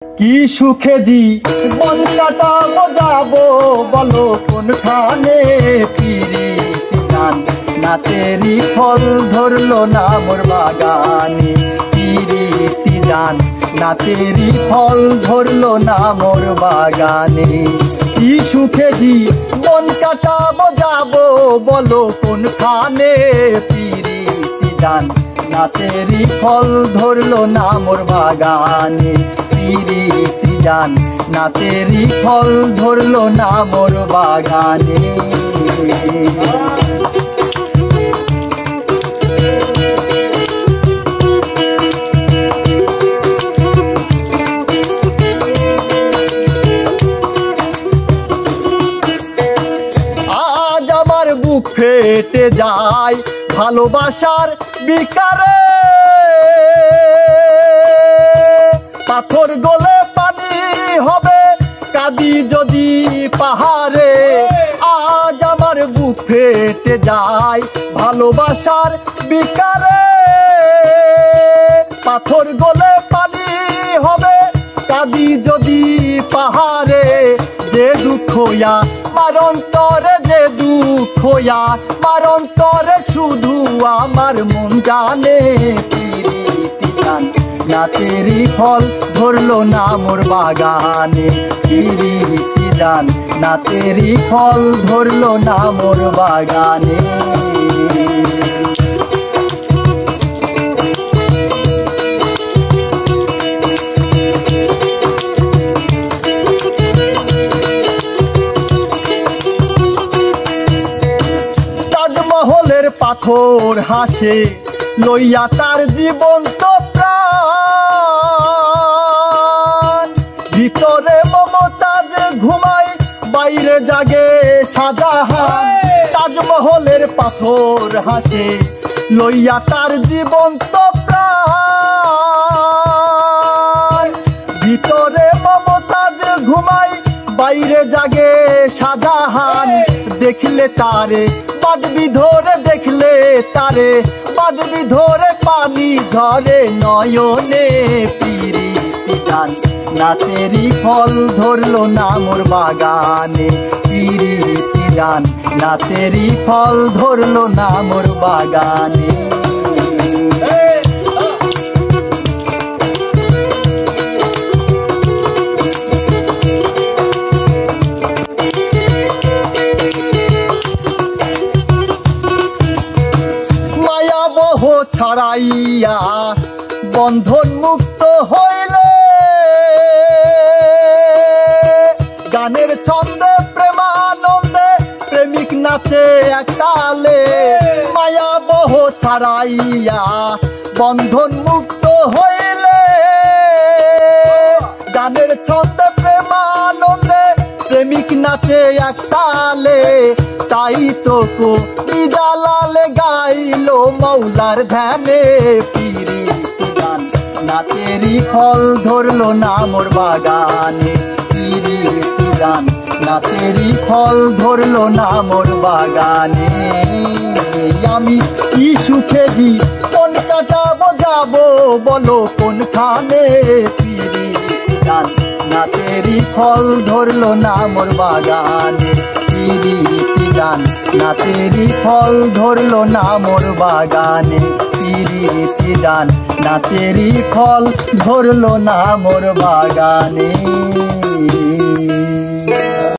কি সুখে জীবন কাটাবো যাবো বলো কোনখানে পিরিতি গান না তেরি ফল ধরলো না মোর বাগানে পিরিতি গান না তেরি ফল ধরলো না মোর বাগানে কি সুখে জীবন কাটাবো যাবো বলো কোনখানে পিরিতি গান না তেরি ফল ধরলো না মোর বাগানে পিরিতি গান না তেরি ফল ধরলো না মোর বাগানে আজ আমার বুক ফেটে যায় ভালোবাসার বিকারে পাথর গলে পানি হবে কাঁদি যদি পাহাড়ে আজ আমার বুক ফেটে যায় ভালোবাসার বিকারে পাথর গলে পানি হবে কাঁদি যদি পাহাড়ে যে দুঃখয়া মারন্তরে যে দুঃখয়া মারন্তরে শুধু আমার মন জানে পিরিতি গান না তেরি ফল ধরলো না মোর বাগানে পিরিতি গান না তেরি ফল ধরলো না মোর বাগানে তাজমহলের পাথর হাসে লইয়া তার জীবন্ত প্রাণ ভিতরে মমতাজ ঘুমায় বাইরে জাগে শাহজাহান তাজমহলের পাথর হাসে লইয়া তার জীবন্ত প্রাণ ভিতরে মমতাজ ঘুমায় বাইরে জাগে শাহজাহান দেখলে তারে বাদবি ধরে দেখলে তারে বাদবি ধরে পানি ঝরে নয়নে পিরিতি গান না তেরি ফল ধরলো না মোর বাগানে পিরিতি গান না তেরি ফল ধরলো না মোর বাগানে ছাড়াইয়া বন্ধন মুক্ত হইলে গানের ছন্দে প্রেমানন্দে প্রেমিক নাচে একতালে মায়া বহ ছাড়াইয়া বন্ধন মুক্ত হইলে গানের ছন্দে প্রেমানন্দে প্রেমিক নাচে একতালে তাই তো জালালে গাইলো মৌলার ধ্যানে পিরিতি গান না তেরি ফল ধরলো না মোর বাগানে পিরিতি গান না তেরি ফল ধরলো না মোর বাগানে আমি কি সুখে জীবন কাটাবো যাবো বলো কোনখানে পিরিতি গান না তেরি ফল ধরলো না মোর বাগানে পিরিতি গান না তেরি ফল ধরলো না মোর বাগানে পিরিতি গান না তেরি ফল ধরলো না মোর বাগানে।